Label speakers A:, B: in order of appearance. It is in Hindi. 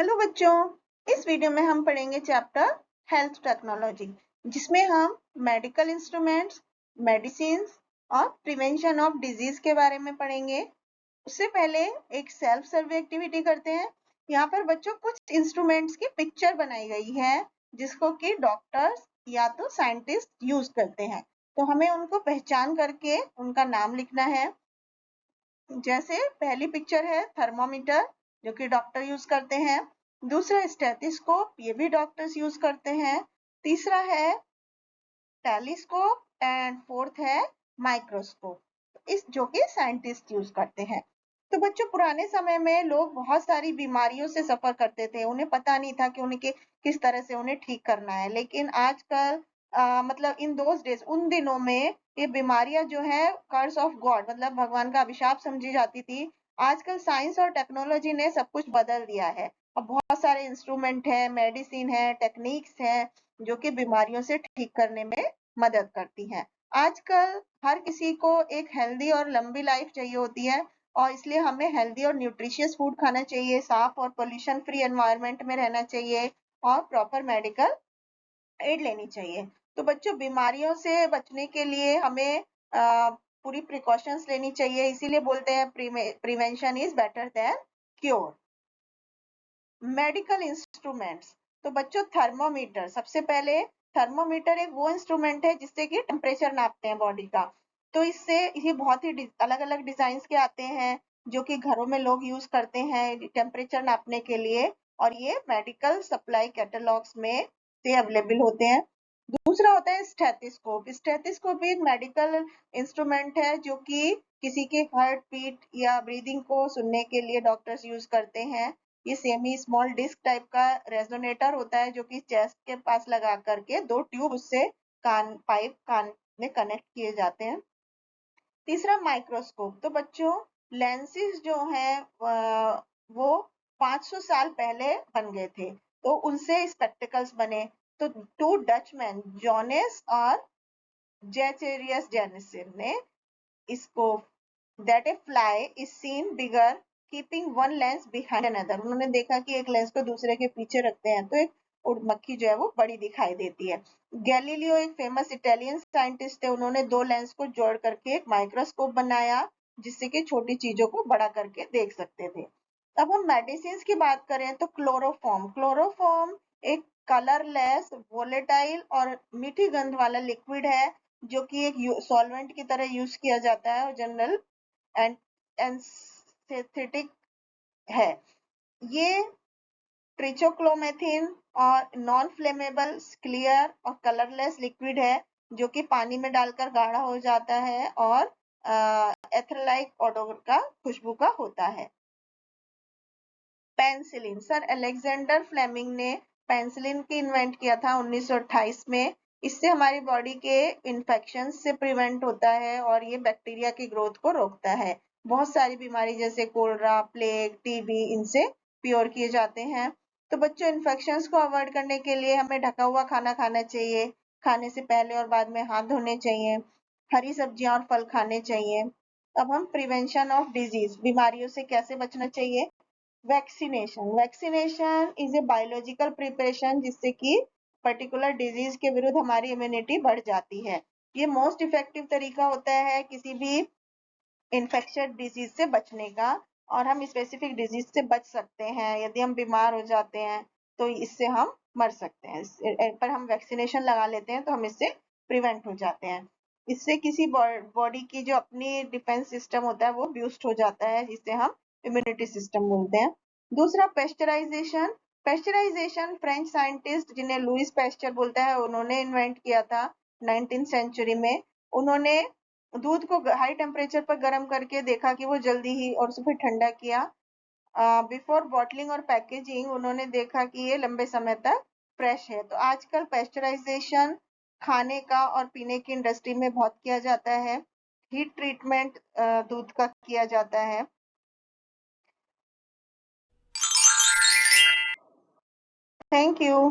A: हेलो बच्चों, इस वीडियो में हम पढ़ेंगे चैप्टर हेल्थ टेक्नोलॉजी, जिसमें हम मेडिकल इंस्ट्रूमेंट्स, मेडिसिन्स और प्रिवेंशन ऑफ डिजीज के बारे में पढ़ेंगे। उससे पहले एक सेल्फ सर्वे एक्टिविटी करते हैं। यहाँ पर बच्चों कुछ इंस्ट्रूमेंट्स की पिक्चर बनाई गई है, जिसको कि डॉक्टर्स या तो साइंटिस्ट यूज करते हैं। तो हमें उनको पहचान करके उनका नाम लिखना है। जैसे पहली पिक्चर है थर्मोमीटर, जो कि डॉक्टर यूज करते हैं। दूसरा स्टेथोस्कोप, ये भी डॉक्टर्स यूज करते हैं। तीसरा है टेलीस्कोप एंड फोर्थ है माइक्रोस्कोप, इस जो कि साइंटिस्ट यूज करते हैं। तो बच्चों, पुराने समय में लोग बहुत सारी बीमारियों से सफर करते थे, उन्हें पता नहीं था कि उनके किस तरह से उन्हें ठीक करना है। लेकिन आजकल मतलब इन दोज डेज, उन दिनों में ये बीमारियां जो है कर्स ऑफ गॉड, मतलब भगवान का अभिशाप समझी जाती थी। आजकल साइंस और टेक्नोलॉजी ने सब कुछ बदल दिया है। अब बहुत सारे इंस्ट्रूमेंट है, मेडिसिन है, टेक्निक्स है, जो कि बीमारियों से ठीक करने में मदद करती हैं। आजकल हर किसी को एक हेल्दी और लंबी लाइफ चाहिए होती है, और इसलिए हमें हेल्दी और न्यूट्रिशियस फूड खाना चाहिए, साफ और पोल्यूशन फ्री एनवायरनमेंट में रहना चाहिए और प्रॉपर मेडिकल एड लेनी चाहिए। तो बच्चों, बीमारियों से बचने के लिए हमें पूरी प्रिकॉशंस लेनी चाहिए, इसीलिए बोलते हैं prevention is better than cure. Medical instruments, तो बच्चों थर्मोमीटर, सबसे पहले थर्मोमीटर एक वो इंस्ट्रूमेंट है जिससे कि टेम्परेचर नापते हैं बॉडी का। तो इससे ये बहुत ही अलग अलग डिजाइन के आते हैं, जो कि घरों में लोग यूज करते हैं टेम्परेचर नापने के लिए, और ये मेडिकल सप्लाई कैटलॉग्स में से अवेलेबल होते हैं। दूसरा होता है स्टेथोस्कोप। स्टेथोस्कोप भी एक मेडिकल इंस्ट्रूमेंट है, जो कि किसी के हार्ट बीट या ब्रीदिंग को सुनने के लिए डॉक्टर्स यूज करते हैं। ये सेमी स्मॉल डिस्क टाइप का रेजोनेटर होता है, जो कि चेस्ट के पास लगा करके दो ट्यूब उससे कान में कनेक्ट किए जाते हैं। तीसरा माइक्रोस्कोप, तो बच्चों लेंसेज जो है वो 500 साल पहले बन गए थे, तो उनसे स्पेक्टिकल्स बने। तो टू डचमैन जॉनेस और जेचेरियस जेनिसन ने इसको that a fly is seen bigger keeping one lens behind another, उन्होंने देखा कि एक लेंस को दूसरे के पीछे रखते हैं तो एक मक्खी जो है वो बड़ी दिखाई देती है। गैलीलियो एक फेमस इटालियन साइंटिस्ट थे, उन्होंने दो लेंस को जोड़ करके एक माइक्रोस्कोप बनाया, जिससे कि छोटी चीजों को बड़ा करके देख सकते थे। अब हम मेडिसिन की बात करें तो क्लोरोफॉर्म, एक कलरलेस वोलेटाइल और मीठी गंध वाला लिक्विड है, जो कि एक सॉल्वेंट की तरह यूज किया जाता है और जनरल एनेस्थेटिक है। ये ट्रिचोक्लोमेथिन और नॉन फ्लेमेबल क्लियर और कलरलेस लिक्विड है, जो कि पानी में डालकर गाढ़ा हो जाता है और एथरलाइक ओडोर का खुशबू का होता है। पेनिसिलिन, सर अलेक्जेंडर फ्लेमिंग ने पेनिसिलिन की इन्वेंट किया था 1928 में। इससे हमारी बॉडी के इन्फेक्शन से प्रिवेंट होता है और ये बैक्टीरिया की ग्रोथ को रोकता है। बहुत सारी बीमारी जैसे कोलरा, प्लेग, टीबी, इनसे प्योर किए जाते हैं। तो बच्चों, इन्फेक्शंस को अवॉइड करने के लिए हमें ढका हुआ खाना खाना चाहिए, खाने से पहले और बाद में हाथ धोने चाहिए, हरी सब्जियां और फल खाने चाहिए। अब हम प्रिवेंशन ऑफ डिजीज, बीमारियों से कैसे बचना चाहिए। Vaccination is a biological preparation, जिससे कि पर्टिकुलर डिजीज के विरुद्ध हमारी इम्यूनिटी बढ़ जाती है। ये मोस्ट इफेक्टिव तरीका होता है किसी भी इन्फेक्शन डिजीज से बचने का, और हम स्पेसिफिक डिजीज से बच सकते हैं। यदि हम बीमार हो जाते हैं तो इससे हम मर सकते हैं, पर हम वैक्सीनेशन लगा लेते हैं तो हम इससे प्रिवेंट हो जाते हैं। इससे किसी बॉडी की जो अपनी डिफेंस सिस्टम होता है वो बूस्ट हो जाता है, जिससे हम इम्यूनिटी सिस्टम बोलते हैं। दूसरा पेस्चराइजेशन, फ्रेंच साइंटिस्ट जिन्हें लुइस पेस्चर बोलता है, उन्होंने इन्वेंट किया था 19th सेंचुरी में। उन्होंने दूध को हाई टेम्परेचर पर गर्म करके देखा कि वो जल्दी ही, और उसे फिर ठंडा किया। बिफोर बॉटलिंग और पैकेजिंग उन्होंने देखा कि ये लंबे समय तक फ्रेश है। तो आजकल पेस्चराइजेशन खाने का और पीने की इंडस्ट्री में बहुत किया जाता है। हीट ट्रीटमेंट दूध का किया जाता है। Thank you.